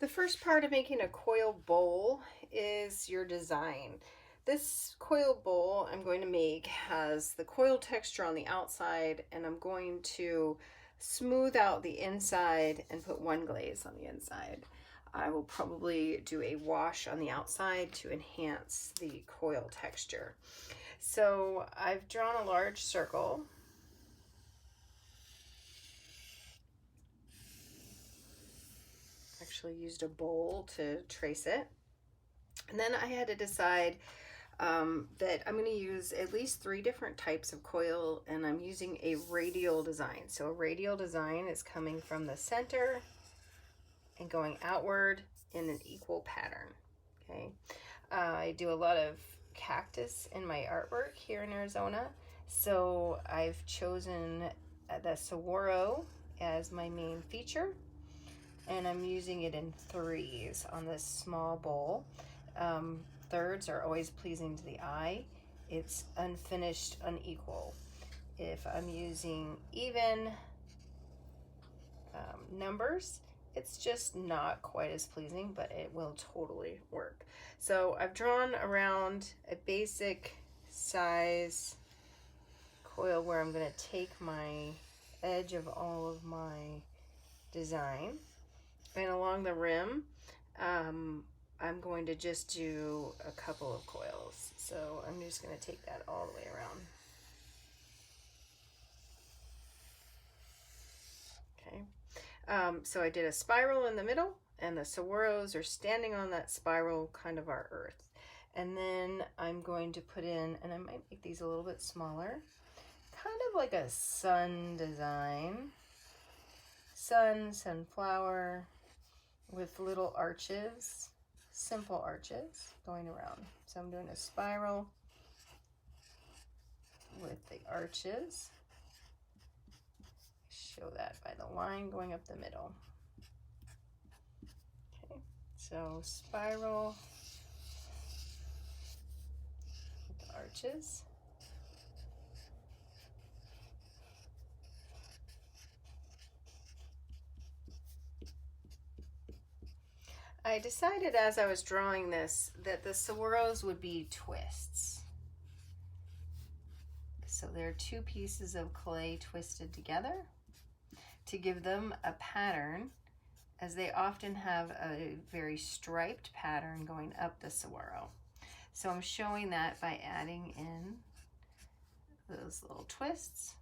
The first part of making a coil bowl is your design. This coil bowl I'm going to make has the coil texture on the outside, and I'm going to smooth out the inside and put one glaze on the inside. I will probably do a wash on the outside to enhance the coil texture. So I've drawn a large circle. Actually used a bowl to trace it. And then I had to decide that I'm going to use at least 3 different types of coil, and I'm using a radial design. So a radial design is coming from the center and going outward in an equal pattern. Okay, I do a lot of cactus in my artwork here in Arizona, so I've chosen the saguaro as my main feature, and I'm using it in 3s on this small bowl. Thirds are always pleasing to the eye. It's unfinished, unequal. If I'm using even numbers, it's just not quite as pleasing, but it will totally work. So I've drawn around a basic size coil where I'm going to take my edge of all of my design, and along the rim I'm going to just do a couple of coils. So I'm just going to take that all the way around. Okay. So I did a spiral in the middle, and the saguaros are standing on that spiral, kind of our earth. And then I'm going to put in, and I might make these a little bit smaller, kind of like a sun design. Sun, sunflower, with little arches, simple arches going around. So I'm doing a spiral with the arches. Show that by the line going up the middle. Okay, so spiral with the arches. I decided as I was drawing this that the saguaros would be twists. So there are 2 pieces of clay twisted together to give them a pattern, as they often have a very striped pattern going up the saguaro. So I'm showing that by adding in those little twists.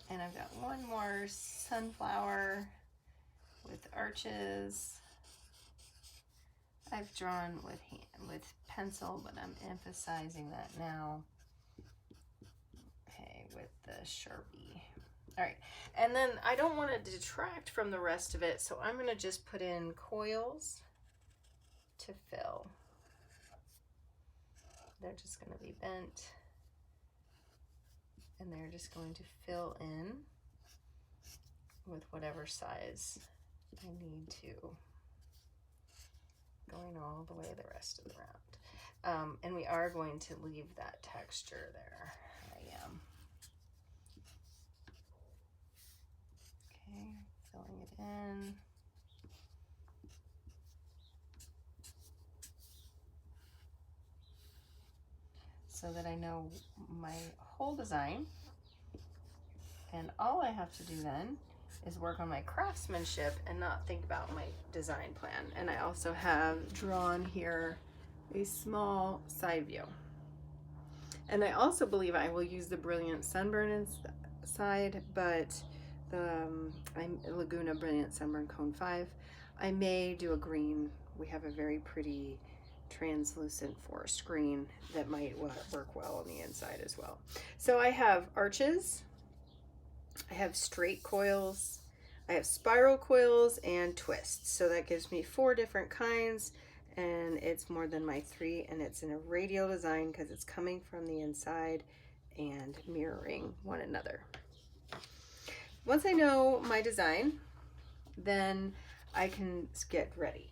And I've got one more sunflower with arches. I've drawn with pencil, but I'm emphasizing that now. Okay, with the Sharpie. All right, and then I don't want to detract from the rest of it, so I'm going to just put in coils to fill. They're just going to be bent, and they're just going to fill in with whatever size I need to, going all the way the rest of the round. And we are going to leave that texture there. I am. Okay, filling it in. So that I know my whole design. And all I have to do then is work on my craftsmanship and not think about my design plan. And I also have drawn here a small side view. And I also believe I will use the Brilliant Sunburn inside, but I'm Laguna Brilliant Sunburn Cone 5. I may do a green. We have a very pretty translucent forest green that might work well on the inside as well. So I have arches, I have straight coils, I have spiral coils, and twists. So that gives me 4 different kinds, and it's more than my 3, and it's in a radial design because it's coming from the inside and mirroring one another. Once I know my design, then I can get ready.